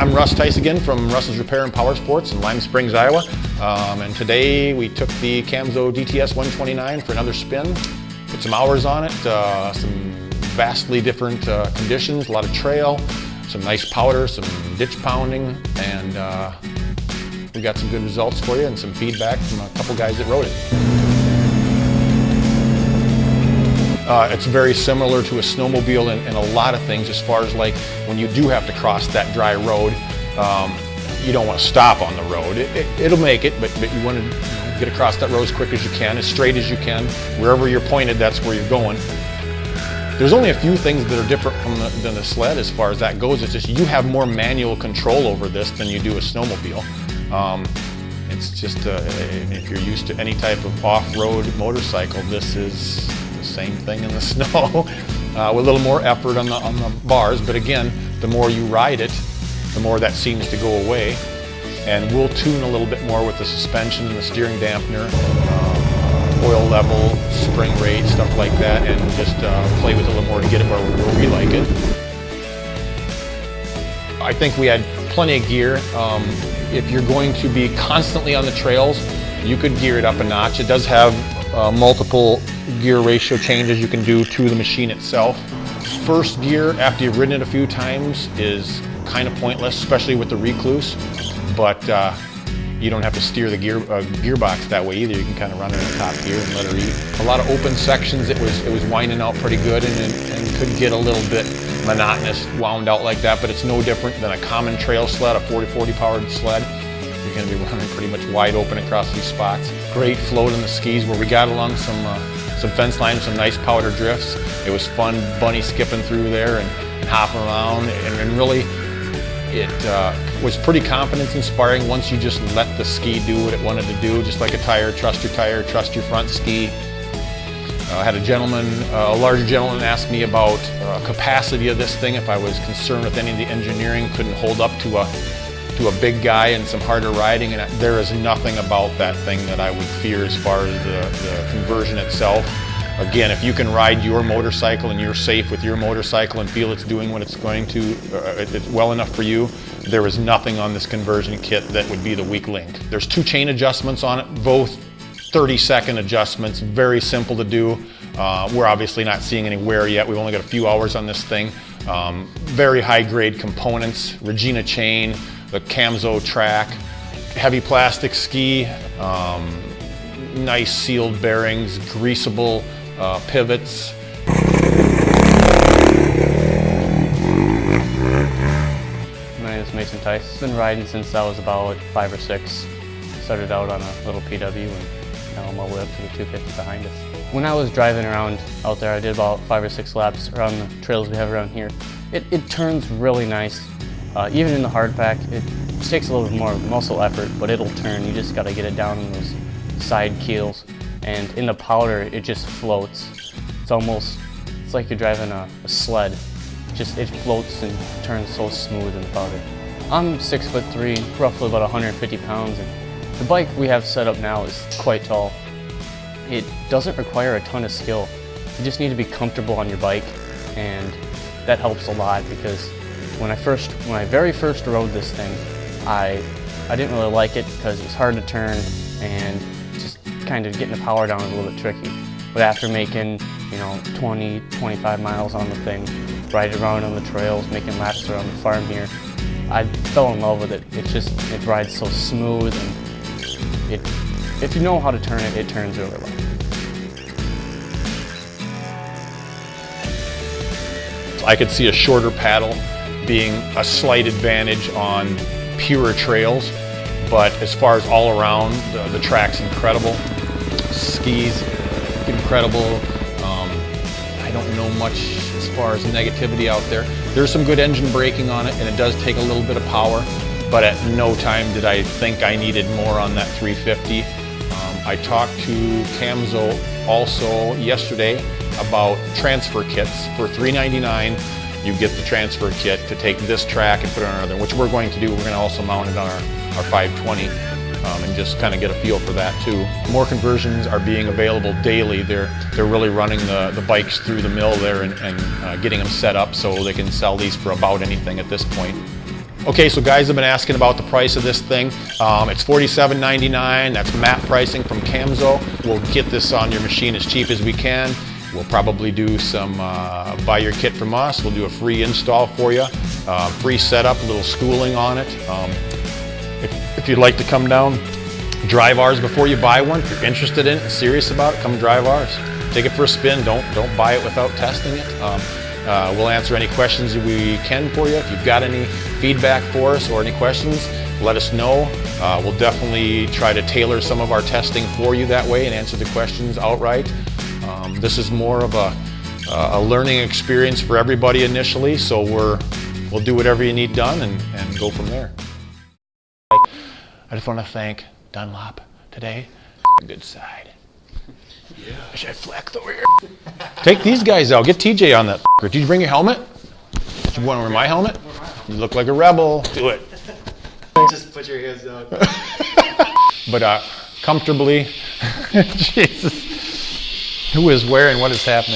I'm Russ Tice again from Russ's Repair and Power Sports in Lime Springs, Iowa. And today we took the Camso DTS 129 for another spin. Put some hours on it, some vastly different conditions, a lot of trail, some nice powder, some ditch pounding, and we got some good results for you and some feedback from a couple guys that rode it. It's very similar to a snowmobile in a lot of things, as far as like when you do have to cross that dry road, you don't want to stop on the road. It'll make it, but you want to get across that road as quick as you can, as straight as you can. Wherever you're pointed, that's where you're going. There's only a few things that are different than the sled as far as that goes. It's just you have more manual control over this than you do a snowmobile. It's just, if you're used to any type of off-road motorcycle, this is the same thing in the snow with a little more effort on the bars. But again, the more you ride it, the more that seems to go away. And we'll tune a little bit more with the suspension and the steering dampener, oil level, spring rate, stuff like that, and just play with it a little more to get it where we like it. I think we had plenty of gear. If you're going to be constantly on the trails, you could gear it up a notch. It does have multiple gear ratio changes you can do to the machine itself. First gear, after you've ridden it a few times, is kind of pointless, especially with the Recluse, but you don't have to steer the gearbox that way either. You can kind of run it in top gear and let her eat. A lot of open sections, it was winding out pretty good and could get a little bit monotonous, wound out like that, but it's no different than a common trail sled, a 40/40 powered sled. You're going to be running pretty much wide open across these spots. Great float on the skis where we got along some fence lines, some nice powder drifts. It was fun bunny skipping through there and hopping around, and really it was pretty confidence inspiring once you just let the ski do what it wanted to do. Just like a tire, trust your front ski. I had a larger gentleman ask me about capacity of this thing, if I was concerned with any of the engineering, couldn't hold up to a big guy and some harder riding, and there is nothing about that thing that I would fear as far as the conversion itself. Again, if you can ride your motorcycle and you're safe with your motorcycle and feel it's doing what it's going to, it's well enough for you, there is nothing on this conversion kit that would be the weak link. There's 2 chain adjustments on it, both 30-second adjustments, very simple to do. We're obviously not seeing any wear yet. We've only got a few hours on this thing. Very high-grade components, Regina chain, the Camso track, heavy plastic ski, nice sealed bearings, greasable pivots. My name is Mason Tice. I've been riding since I was about 5 or 6. Started out on a little PW and now I'm all the way up to the 250 behind us. When I was driving around out there, I did about 5 or 6 laps around the trails we have around here. It turns really nice. Even in the hard pack, it takes a little bit more muscle effort, but it'll turn. You just got to get it down in those side keels. And in the powder, it just floats. It's like you're driving a sled. It floats and turns so smooth in the powder. I'm 6'3", roughly about 150 pounds, and the bike we have set up now is quite tall. It doesn't require a ton of skill. You just need to be comfortable on your bike, and that helps a lot because when I very first rode this thing, I didn't really like it because it was hard to turn and just kind of getting the power down was a little bit tricky. But after making 20, 25 miles on the thing, riding around on the trails, making laps around the farm here, I fell in love with it. It rides so smooth, and if you know how to turn it, it turns really well. I could see a shorter paddle being a slight advantage on purer trails, but as far as all around, the track's incredible. Skis, incredible. I don't know much as far as negativity out there. There's some good engine braking on it, and it does take a little bit of power, but at no time did I think I needed more on that 350. I talked to Camso also yesterday about transfer kits. For $3.99, you get the transfer kit to take this track and put it on another, which we're going to do. We're going to also mount it on our 520 and just kind of get a feel for that too. More conversions are being available daily. They're really running the bikes through the mill there and getting them set up so they can sell these for about anything at this point. Okay, so guys have been asking about the price of this thing. It's $47.99. That's MAP pricing from Camso. We'll get this on your machine as cheap as we can. We'll probably do some buy your kit from us. We'll do a free install for you, free setup, a little schooling on it. If you'd like to come down, drive ours before you buy one. If you're interested in it and serious about it, come drive ours. Take it for a spin. Don't buy it without testing it. We'll answer any questions we can for you. If you've got any feedback for us or any questions, let us know. We'll definitely try to tailor some of our testing for you that way and answer the questions outright. This is more of a learning experience for everybody initially, so we'll do whatever you need done and go from there. I just want to thank Dunlop today. Good side. Yeah. Should I flex over here? Take these guys out. Get TJ on that. Did you bring your helmet? Did you want to wear my helmet? You look like a rebel. Do it. Just put your hands down. But comfortably. Jesus. Who is where and what is happening?